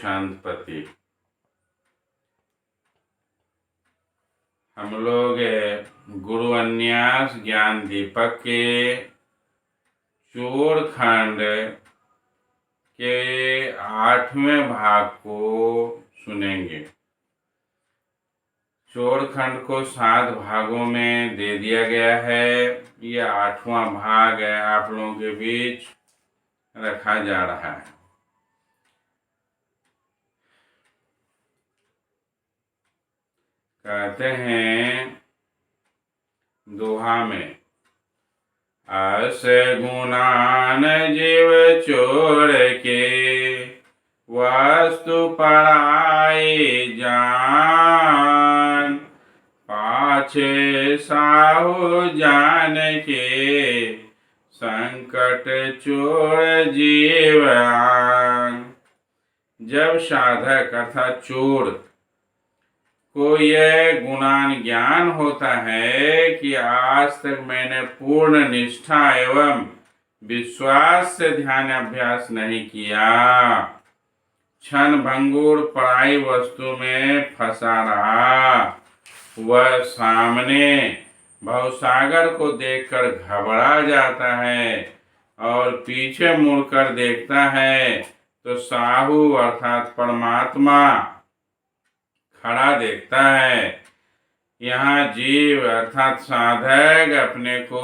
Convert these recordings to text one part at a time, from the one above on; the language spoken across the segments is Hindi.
शांत पति। हम लोग गुरु अन्यास ज्ञान दीपक के चोर खंड के 8वें भाग को सुनेंगे। चोर खंड को 7 भागों में दे दिया गया है। यह 8वां भाग है, आप लोगों के बीच रखा जा रहा है। कहते हैं दोहा में, अस गुणान जीव चोर के, वस्तु पराई जान, पाछे साहु जान के, संकट चोर जीवान। जब साधक अर्थात चोर को यह गुणान ज्ञान होता है कि आज तक मैंने पूर्ण निष्ठा एवं विश्वास से ध्यान अभ्यास नहीं किया, क्षण भंगुर पराई वस्तु में फंसा रहा, वह सामने भवसागर को देखकर घबरा जाता है और पीछे मुड़कर देखता है तो साहु अर्थात परमात्मा खड़ा देखता है। यहाँ जीव अर्थात साधक अपने को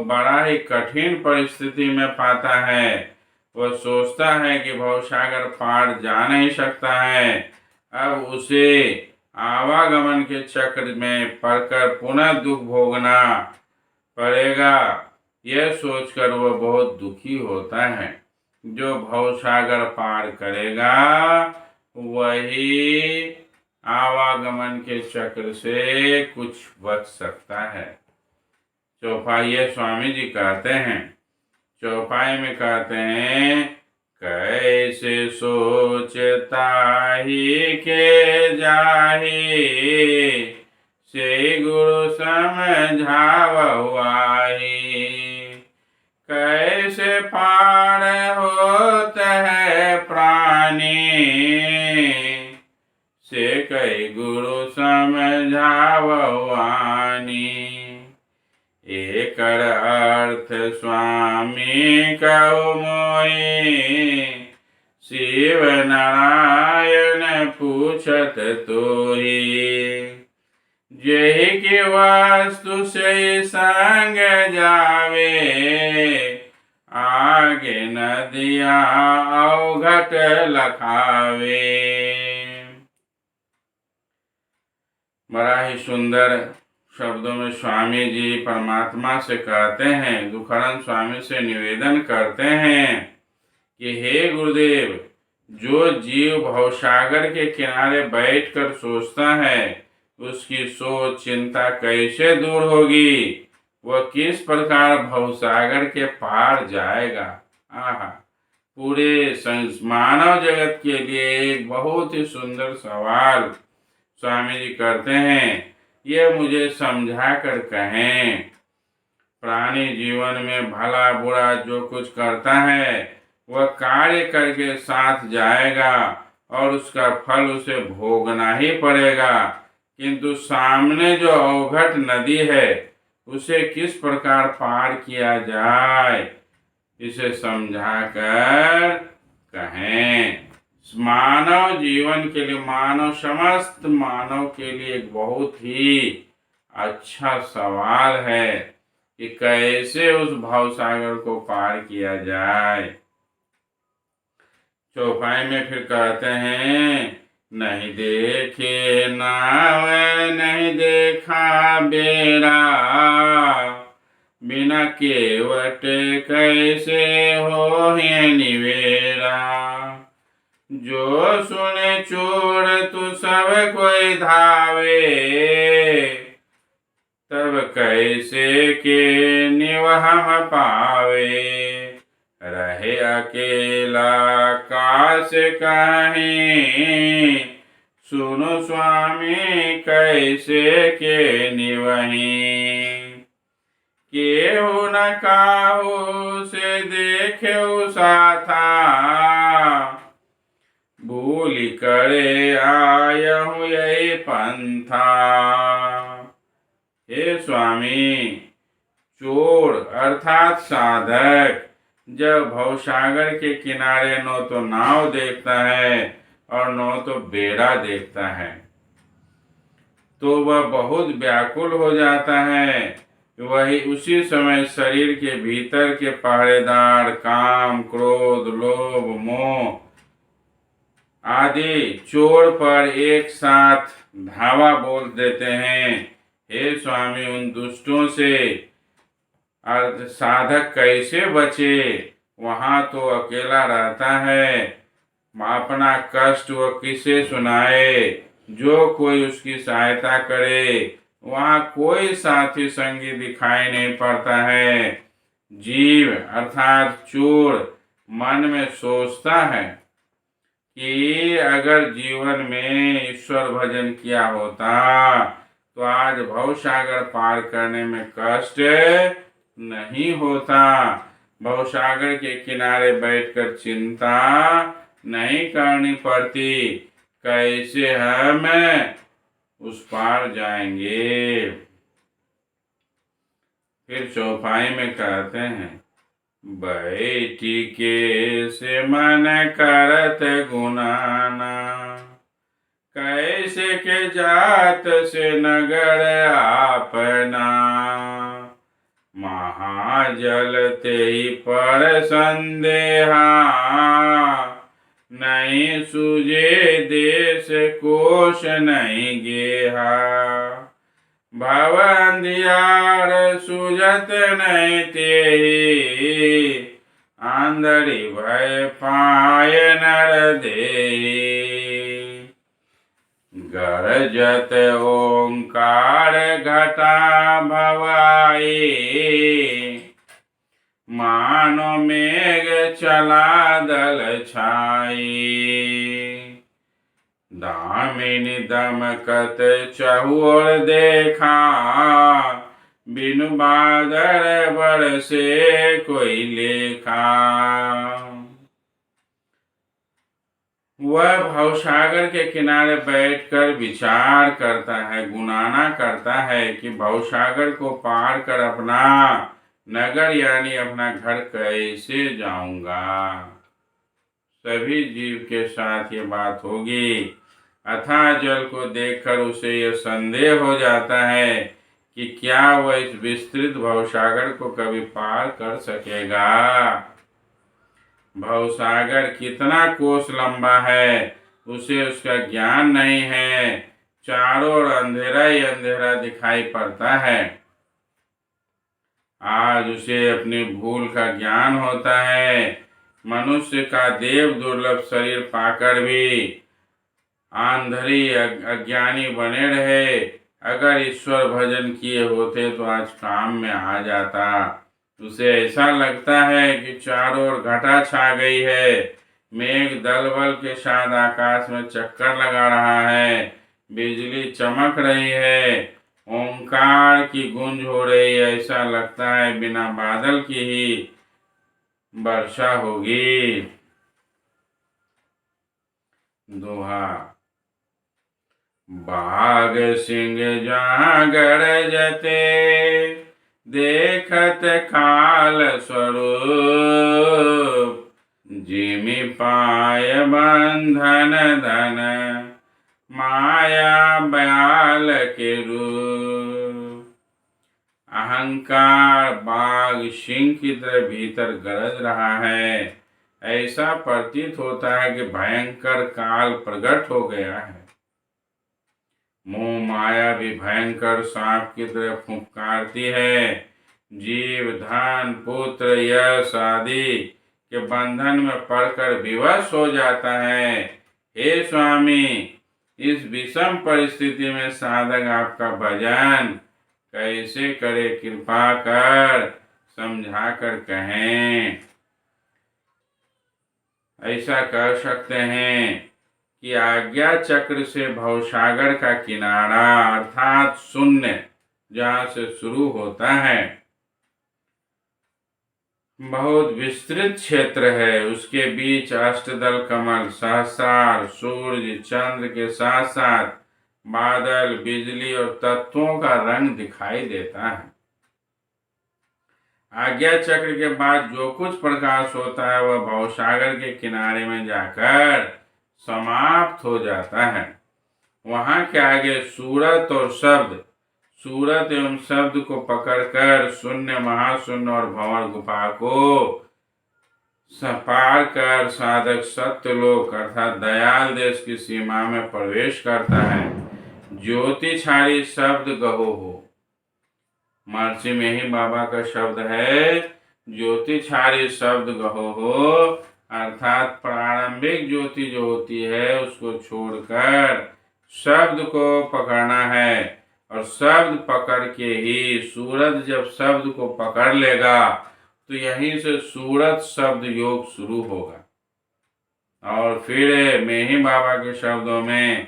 बड़ा ही कठिन परिस्थिति में पाता है। वह सोचता है कि भवसागर पार जा नहीं सकता है, अब उसे आवागमन के चक्र में पड़कर पुनः दुख भोगना पड़ेगा। यह सोचकर वह बहुत दुखी होता है। जो भवसागर पार करेगा वही आवागमन के चक्र से कुछ बच सकता है। चौपाई स्वामी जी कहते हैं, चौपाई में कहते हैं, कैसे सोचता ही के जाही, से गुरु समझावही, कैसे पार होत है प्राणी, से कई गुरु समझाववानी। एकर अर्थ स्वामी कहु मोहि, शिव नारायण पूछत तोहि, जेहि की वस्तु से संग जावे, आगे नदिया अवघट लखावे। बड़ा ही सुंदर शब्दों में स्वामी जी परमात्मा से कहते हैं, दुखहरण स्वामी से निवेदन करते हैं कि हे गुरुदेव, जो जीव भवसागर के किनारे बैठकर सोचता है उसकी सोच चिंता कैसे दूर होगी, वह किस प्रकार भवसागर के पार जाएगा। आहा, पूरे मानव जगत के लिए एक बहुत ही सुंदर सवाल स्वामी जी करते हैं। यह मुझे समझा कर कहें, प्राणी जीवन में भला बुरा जो कुछ करता है वह कार्य करके साथ जाएगा और उसका फल उसे भोगना ही पड़ेगा, किंतु सामने जो अवघट नदी है उसे किस प्रकार पार किया जाए, इसे समझाकर कहें। मानव जीवन के लिए, मानव समस्त मानव के लिए एक बहुत ही अच्छा सवाल है कि कैसे उस भवसागर को पार किया जाए। चौपाई में फिर कहते हैं, नहीं देखे नाव नहीं देखा बेड़ा, बिना केवट कैसे हो निवेरा, जो सुने चोर तू सब कोई धावे, तब कैसे के निवहम पावे, रहे अकेला काश कहीं, सुनो स्वामी कैसे के निवहीं, केहू न काहू से देखे साथा, भूल करे आयहु यही पंथा। हे स्वामी, चोर अर्थात साधक जब भवसागर के किनारे न तो नाव देखता है और न तो बेड़ा देखता है, तो वह बहुत व्याकुल हो जाता है। वही उसी समय शरीर के भीतर के पहरेदार काम, क्रोध, लोभ, मोह आदि चोर पर एक साथ धावा बोल देते हैं। हे स्वामी, उन दुष्टों से अर्थ साधक कैसे बचे? वहां तो अकेला रहता है, अपना कष्ट वह किसे सुनाए? जो कोई उसकी सहायता करे, वहां कोई साथी संगी दिखाई नहीं पड़ता है। जीव अर्थात चोर मन में सोचता है कि अगर जीवन में ईश्वर भजन किया होता तो आज भवसागर पार करने में कष्ट नहीं होता, भवसागर के किनारे बैठकर चिंता नहीं करनी पड़ती, कैसे हम उस पार जाएंगे। फिर चौपाई में कहते हैं, बैठी के से मन करत गुनाना, कैसे के जात से नगर आपना, महाजल ते ही पर संदेहा, नहीं सूझे देश कोश नहीं गेहा, भव अंधियार सूझत नहीं तेहि, आंधरी भय पाय नर देहि, गरजत ओंकार घटा भवाई, मानो मेघ चला दल छाई, दामिनी दमकत चहुर देखा, बिनु बादर बरसे कोई लेखा। वह भवसागर के किनारे बैठकर विचार करता है, गुनाना करता है कि भवसागर को पार कर अपना नगर यानी अपना घर कैसे जाऊंगा। सभी जीव के साथ ये बात होगी। अथाह जल को देखकर उसे यह संदेह हो जाता है कि क्या वह इस विस्तृत भवसागर को कभी पार कर सकेगा। भवसागर कितना कोस लंबा है उसे उसका ज्ञान नहीं है, चारों ओर अंधेरा ही अंधेरा दिखाई पड़ता है। आज उसे अपनी भूल का ज्ञान होता है। मनुष्य का देव दुर्लभ शरीर पाकर भी आंधरी अज्ञानी बने रहे। अगर ईश्वर भजन किए होते तो आज काम में आ जाता। उसे ऐसा लगता है कि चारों ओर घटा छा गई है, मेघ दलबल के साथ आकाश में चक्कर लगा रहा है, बिजली चमक रही है, ओंकार की गूंज हो रही है। ऐसा लगता है बिना बादल की ही वर्षा होगी। दोहा, बाघ सिंह जहाँ गरजते, देखत काल स्वरूप, जिमि पाय बंधन धन, माया बयाल के रूप। अहंकार बाघ सिंह की तरह भीतर गरज रहा है। ऐसा प्रतीत होता है कि भयंकर काल प्रकट हो गया है। मोह माया भी भयंकर सांप की तरह फुंकारती है। जीव धन पुत्र यश आदि के बंधन में पड़कर विवश हो जाता है। हे स्वामी, इस विषम परिस्थिति में साधक आपका भजन कैसे करे, कृपा कर समझा कर कहें। ऐसा कर सकते हैं कि आज्ञा चक्र से भवसागर का किनारा अर्थात शून्य जहाँ से शुरू होता है, बहुत विस्तृत क्षेत्र है। उसके बीच अष्टदल कमल, सहस्रार, सूर्य, चंद्र के साथ साथ बादल, बिजली और तत्वों का रंग दिखाई देता है। आज्ञा चक्र के बाद जो कुछ प्रकाश होता है वह भवसागर के किनारे में जाकर समाप्त हो जाता है। वहां के आगे सूरत और शब्द, सूरत एवं शब्द को पकड़कर शून्य, महाशून्य और भंवर गुफा को पार कर साधक सत्यलोक अर्थात दयाल देश की सीमा में प्रवेश करता है। ज्योति छाड़ी शब्द गहो हो, महर्षि मेही बाबा का शब्द है। ज्योति छाड़ी शब्द गहो हो अर्थात प्रारंभिक ज्योति जो होती है उसको छोड़कर शब्द को पकड़ना है, और शब्द पकड़ के ही सूरत जब शब्द को पकड़ लेगा तो यहीं से सूरत शब्द योग शुरू होगा। और फिर मेही बाबा के शब्दों में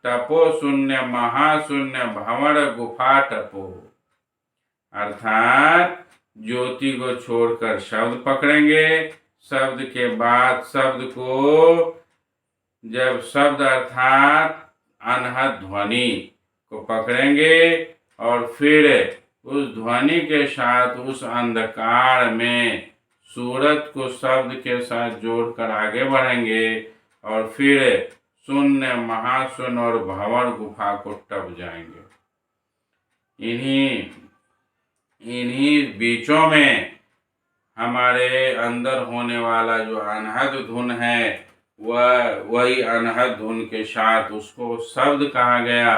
टपो शून्य, महाशून्य, भंवर गुफा टपो, अर्थात ज्योति को छोड़कर शब्द पकड़ेंगे। शब्द के बाद शब्द को जब शब्द अर्थात अनहद ध्वनि को पकड़ेंगे और फिर उस ध्वनि के साथ उस अंधकार में सूरत को शब्द के साथ जोड़कर आगे बढ़ेंगे और फिर शून्य, महाशून्य और भंवर गुफा को टप जाएंगे। इन्हीं बीचों में हमारे अंदर होने वाला जो अनहद धुन है वही अनहद धुन के साथ उसको शब्द कहा गया,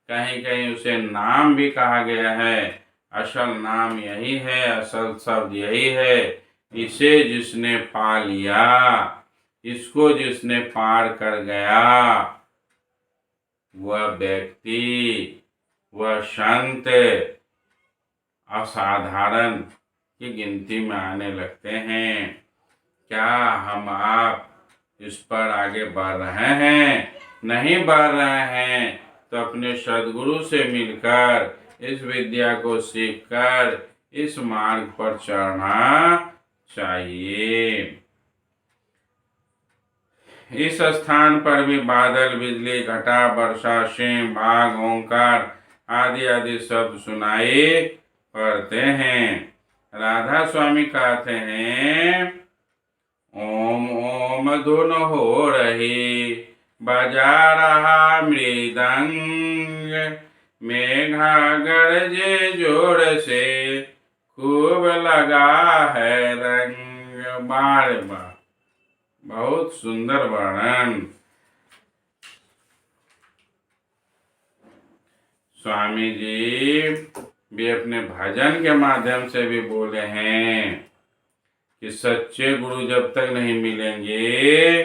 कहीं कहीं उसे नाम भी कहा गया है। असल नाम यही है, असल शब्द यही है। इसे जिसने पा लिया, इसको जिसने पार कर गया, वह व्यक्ति, वह संत असाधारण की गिनती में आने लगते हैं। क्या हम आप इस पर आगे बढ़ रहे हैं? नहीं बढ़ रहे हैं तो अपने सद्गुरु से मिलकर इस विद्या को सीखकर इस मार्ग पर चढ़ना चाहिए। इस स्थान पर भी बादल, बिजली, घटा, वर्षा, सिंह, बाघ, ओंकार आदि आदि शब्द सुनाई पड़ते हैं। राधा स्वामी कहते हैं, ओम ओम धुन हो रही, बजा रहा मृदंग, मेघा गरजे जोर से, खूब लगा है रंग। बार बार बहुत सुंदर वर्णन। स्वामी जी भी अपने भजन के माध्यम से भी बोले हैं कि सच्चे गुरु जब तक नहीं मिलेंगे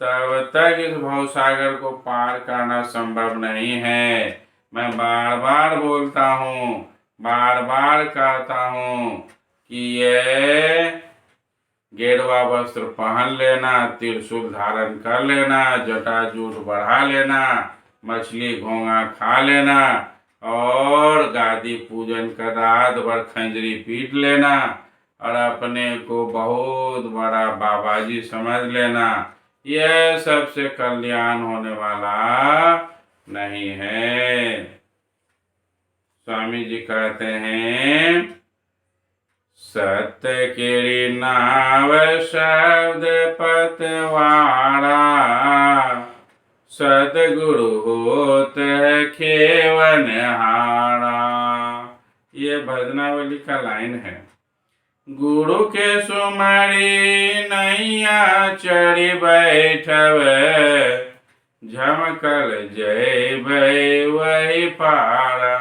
तब तक इस भवसागर को पार करना संभव नहीं है। मैं बार बार बोलता हूँ, बार बार कहता हूँ कि ये गेरुआ वस्त्र पहन लेना, त्रिशूल धारण कर लेना, जटाजूट बढ़ा लेना, मछली घोंगा खा लेना और गादी पूजन कर रात भर खंजरी पीट लेना और अपने को बहुत बड़ा बाबाजी समझ लेना, यह सबसे कल्याण होने वाला नहीं है। स्वामी जी कहते हैं, सत्य की नाव शब्द पतवारा, सतगुरु होत है खेवन हारा। ये भजनावली का लाइन है। गुरु के सुमरी नैया चढ़ी बैठव, झमकल जय भय वही पारा।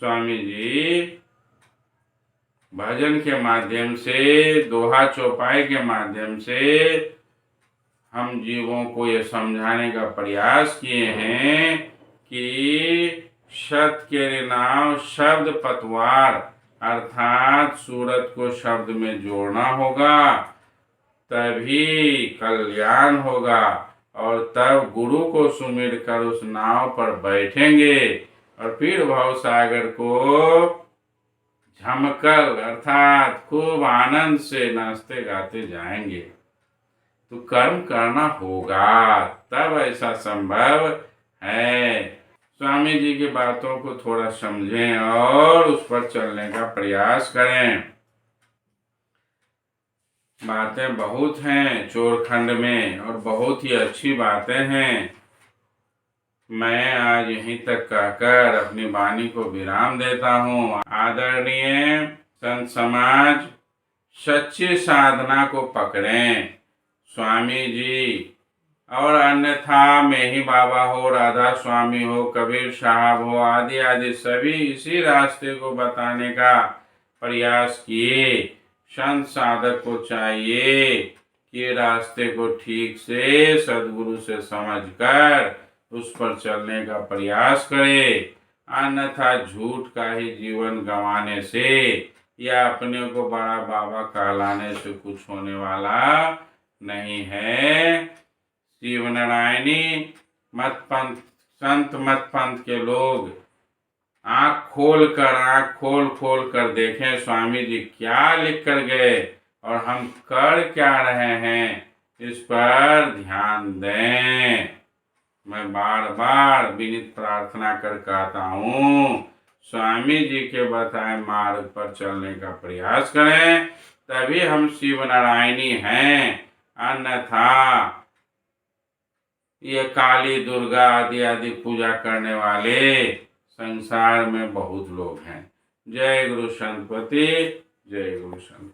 स्वामी जी भजन के माध्यम से, दोहा चौपाई के माध्यम से हम जीवों को ये समझाने का प्रयास किए हैं कि सत के नाम शब्द पतवार अर्थात सूरत को शब्द में जोड़ना होगा, तभी कल्याण होगा। और तब गुरु को सुमिर कर उस नाव पर बैठेंगे और फिर भव सागर को झमकल अर्थात खूब आनंद से नाचते गाते जाएंगे। तो कर्म करना होगा, तब ऐसा संभव है। स्वामी जी की बातों को थोड़ा समझें और उस पर चलने का प्रयास करें। बातें बहुत हैं चोरखंड में और बहुत ही अच्छी बातें हैं। मैं आज यहीं तक कहकर अपनी वाणी को विराम देता हूँ। आदरणीय संत समाज, सच्ची साधना को पकड़ें। स्वामी जी और अन्यथा मेही बाबा हो, राधा स्वामी हो, कबीर साहब हो, आदि आदि सभी इसी रास्ते को बताने का प्रयास किए। संत साधक को चाहिए कि रास्ते को ठीक से सद्गुरु से समझकर उस पर चलने का प्रयास करे। अन्यथा झूठ का ही जीवन गंवाने से या अपने को बड़ा बाबा कहलाने से कुछ होने वाला नहीं है। शिव नारायणी मत पंथ, संत मत पंथ के लोग आँख खोल खोल कर देखें स्वामी जी क्या लिख कर गए और हम कर क्या रहे हैं, इस पर ध्यान दें। मैं बार बार विनीत प्रार्थना कर कहता हूँ, स्वामी जी के बताए मार्ग पर चलने का प्रयास करें, तभी हम शिव नारायणी हैं। अन्यथा ये काली दुर्गा आदि आदि पूजा करने वाले संसार में बहुत लोग हैं। जय गुरु संतपति, जय गुरु संत।